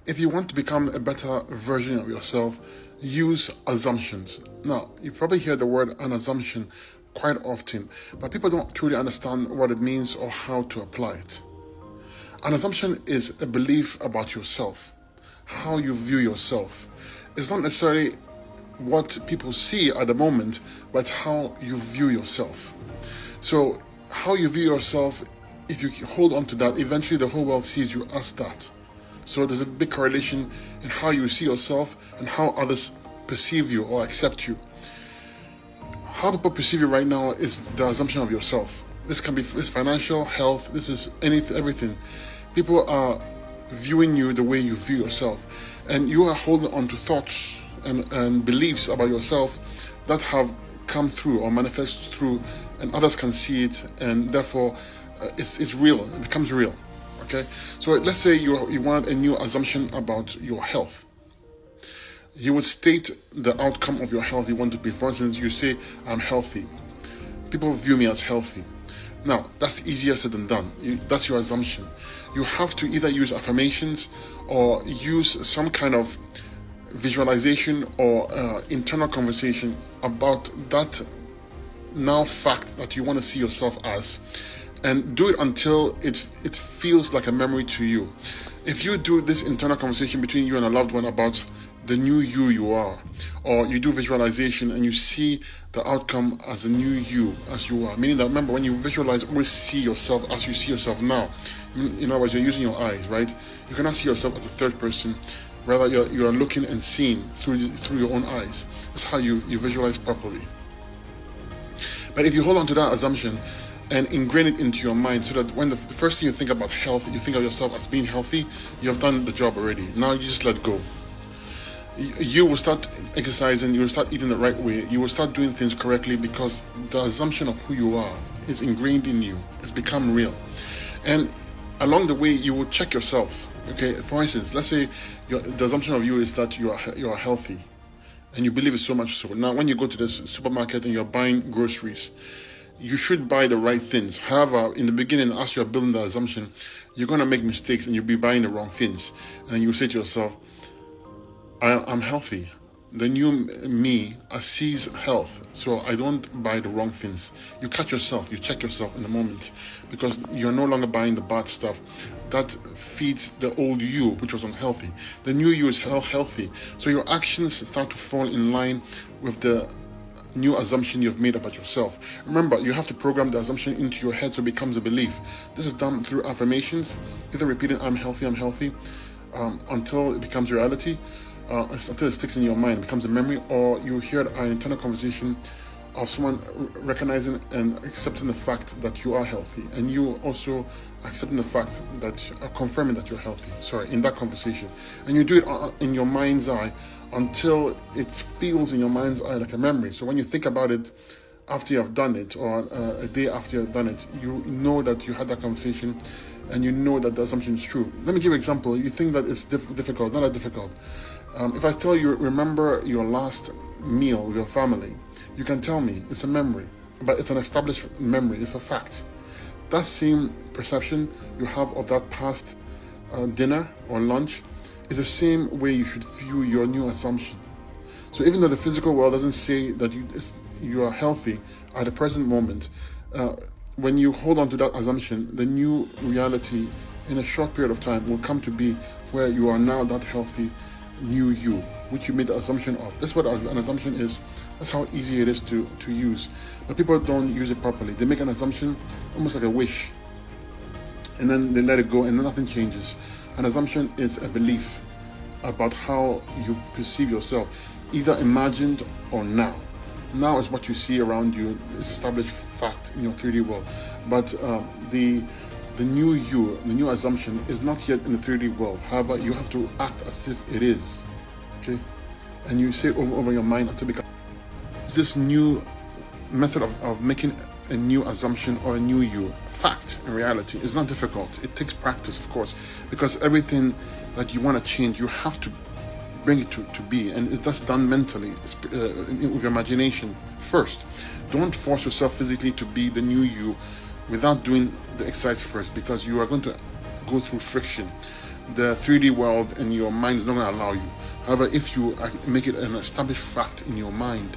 If you want to become a better version of yourself, use assumptions. Now, you probably hear the word an assumption quite often, but people don't truly understand what it means or how to apply it. An assumption is a belief about yourself, how you view yourself. It's not necessarily what people see at the moment, but how you view yourself. So, how you view yourself, if you hold on to that, eventually the whole world sees you as that. So there's a big correlation in how you see yourself and how others perceive you or accept you. How people perceive you right now is the assumption of yourself. This can be financial, health, this is everything. People are viewing you the way you view yourself. And you are holding on to thoughts and beliefs about yourself that have come through or manifest through, and others can see it, and therefore it's real, it becomes real. Okay, so let's say you want a new assumption about your health. You would state the outcome of your health you want to be. For instance, you say, I'm healthy. People view me as healthy. Now, that's easier said than done. That's your assumption. You have to either use affirmations or use some kind of visualization or internal conversation about that now fact that you want to see yourself as. And do it until it feels like a memory to you. If you do this internal conversation between you and a loved one about the new you are, or you do visualization and you see the outcome as a new you as you are, meaning that, remember, when you visualize, always see yourself as you see yourself now. In other words, you're using your eyes, right? You cannot see yourself as a third person. Rather, you are looking and seeing through your own eyes. That's how you visualize properly. But if you hold on to that assumption and ingrain it into your mind, so that when the first thing you think about health, you think of yourself as being healthy, you have done the job already. Now you just let go. You will start exercising, you will start eating the right way, you will start doing things correctly, because the assumption of who you are is ingrained in you. It's become real. And along the way, you will check yourself. Okay, for instance, let's say the assumption of you is that you are healthy, and you believe it so much so. Now, when you go to the supermarket and you're buying groceries, you should buy the right things. However, in the beginning, as you're building the assumption, you're going to make mistakes and you'll be buying the wrong things. And you say to yourself, I'm healthy. The new me sees health, so I don't buy the wrong things. You catch yourself, you check yourself in a moment, because you're no longer buying the bad stuff. That feeds the old you, which was unhealthy. The new you is healthy. So your actions start to fall in line with the new assumption you've made about yourself. Remember, you have to program the assumption into your head so it becomes a belief. This is done through affirmations, either repeating I'm healthy, until it becomes reality, until it sticks in your mind, becomes a memory, or you hear an internal conversation of someone recognizing and accepting the fact that you are healthy, and you also accepting the fact that confirming that you're healthy, in that conversation. And you do it in your mind's eye until it feels in your mind's eye like a memory. So when you think about it after you have done it, or a day after you have done it, you know that you had that conversation, and you know that the assumption is true. Let me give you an example. You think that it's difficult, not that difficult. If I tell you, remember your last meal with your family, you can tell me it's a memory, but it's an established memory, it's a fact. That same perception you have of that past dinner or lunch is the same way you should view your new assumption. So even though the physical world doesn't say that you are healthy at the present moment, when you hold on to that assumption, the new reality in a short period of time will come to be where you are now that healthy new you, which you made the assumption of. That's what an assumption is. That's how easy it is to use. But people don't use it properly. They make an assumption almost like a wish, and then they let it go, and then nothing changes. An assumption is a belief about how you perceive yourself, either imagined or now. Now is what you see around you. It's established fact in your 3D world. But the new you, the new assumption, is not yet in the 3D world. However, you have to act as if it is. Okay? And you say it over your mind until it becomes this new method of making a new assumption or a new you fact in reality. Is not difficult. It takes practice, of course, because everything that you want to change, you have to bring it to be, and that's done mentally, with your imagination first. Don't force yourself physically to be the new you without doing the exercise first, because you are going to go through friction. the 3D world in your mind is not going to allow you. However, if you make it an established fact in your mind,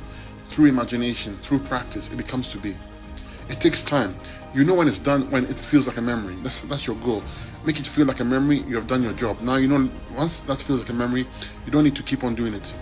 through imagination, through practice, it becomes to be. It takes time. You know when it's done, when it feels like a memory. That's your goal. Make it feel like a memory, you have done your job. Now you know, once that feels like a memory, you don't need to keep on doing it.